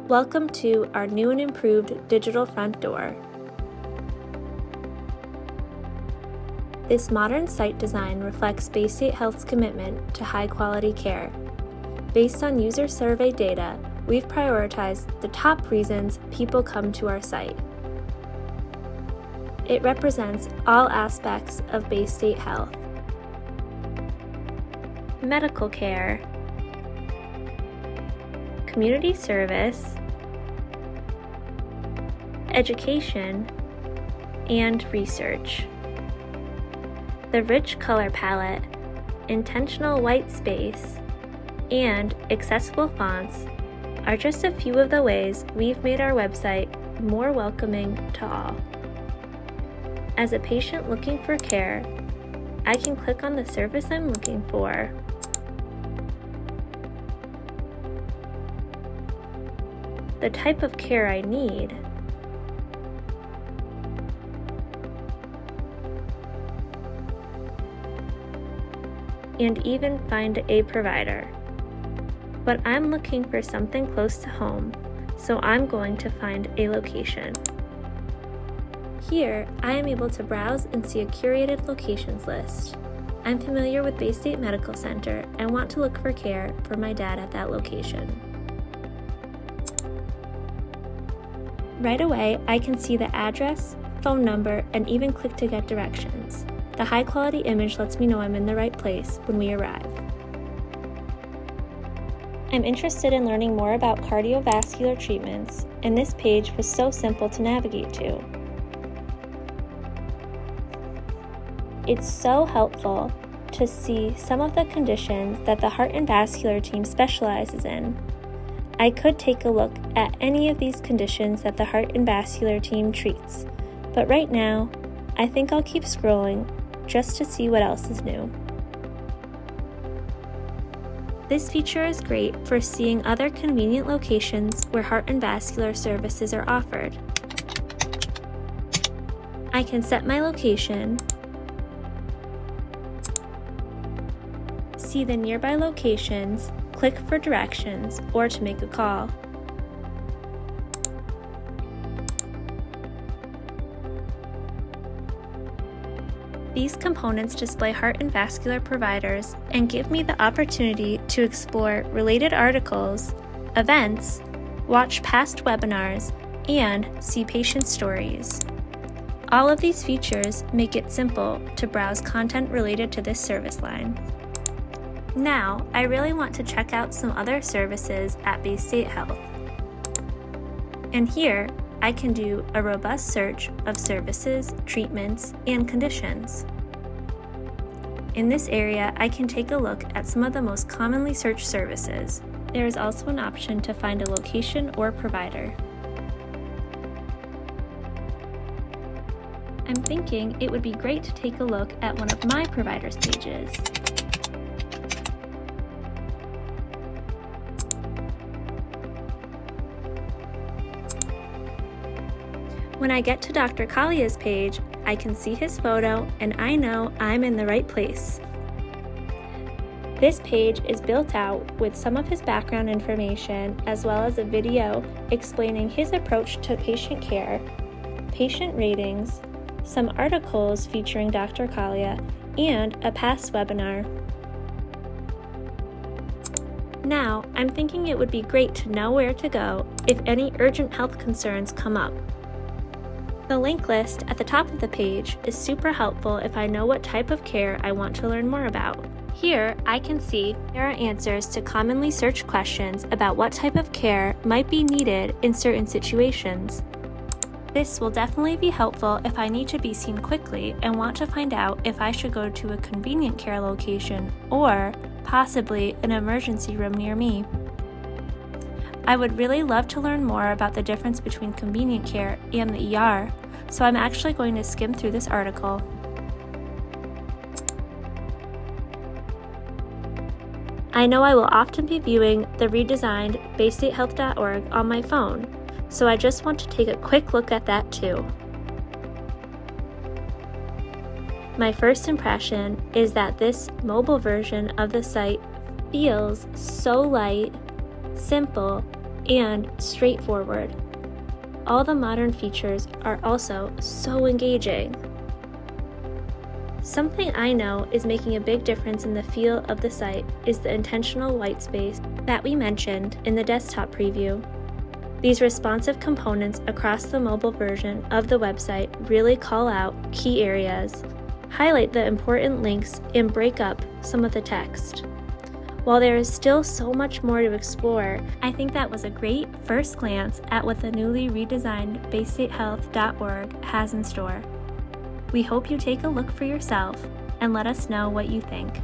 Welcome to our new and improved digital front door. This modern site design reflects Baystate Health's commitment to high-quality care. Based on user survey data, we've prioritized the top reasons people come to our site. It represents all aspects of Baystate Health: medical care, community service, education, and research. The rich color palette, intentional white space, and accessible fonts are just a few of the ways we've made our website more welcoming to all. As a patient looking for care, I can click on the service I'm looking for, the type of care I need, and even find a provider. But I'm looking for something close to home, so I'm going to find a location. Here, I am able to browse and see a curated locations list. I'm familiar with Baystate Medical Center and want to look for care for my dad at that location. Right away, I can see the address, phone number, and even click to get directions. The high-quality image lets me know I'm in the right place when we arrive. I'm interested in learning more about cardiovascular treatments, and this page was so simple to navigate to. It's so helpful to see some of the conditions that the heart and vascular team specializes in. I could take a look at any of these conditions that the heart and vascular team treats, but right now, I think I'll keep scrolling just to see what else is new. This feature is great for seeing other convenient locations where heart and vascular services are offered. I can set my location, see the nearby locations, click for directions, or to make a call. These components display heart and vascular providers and give me the opportunity to explore related articles, events, watch past webinars, and see patient stories. All of these features make it simple to browse content related to this service line. Now, I really want to check out some other services at Baystate Health. And here, I can do a robust search of services, treatments, and conditions. In this area, I can take a look at some of the most commonly searched services. There is also an option to find a location or provider. I'm thinking it would be great to take a look at one of my providers' pages. When I get to Dr. Kalia's page, I can see his photo and I know I'm in the right place. This page is built out with some of his background information as well as a video explaining his approach to patient care, patient ratings, some articles featuring Dr. Kalia, and a past webinar. Now, I'm thinking it would be great to know where to go if any urgent health concerns come up. The link list at the top of the page is super helpful if I know what type of care I want to learn more about. Here, I can see there are answers to commonly searched questions about what type of care might be needed in certain situations. This will definitely be helpful if I need to be seen quickly and want to find out if I should go to a convenient care location or possibly an emergency room near me. I would really love to learn more about the difference between convenient care and the ER, so I'm actually going to skim through this article. I know I will often be viewing the redesigned BaystateHealth.org on my phone, so I just want to take a quick look at that too. My first impression is that this mobile version of the site feels so light, simple, and straightforward. All the modern features are also so engaging. Something I know is making a big difference in the feel of the site is the intentional white space that we mentioned in the desktop preview. These responsive components across the mobile version of the website really call out key areas, highlight the important links, and break up some of the text. While there is still so much more to explore, I think that was a great first glance at what the newly redesigned BayStateHealth.org has in store. We hope you take a look for yourself and let us know what you think.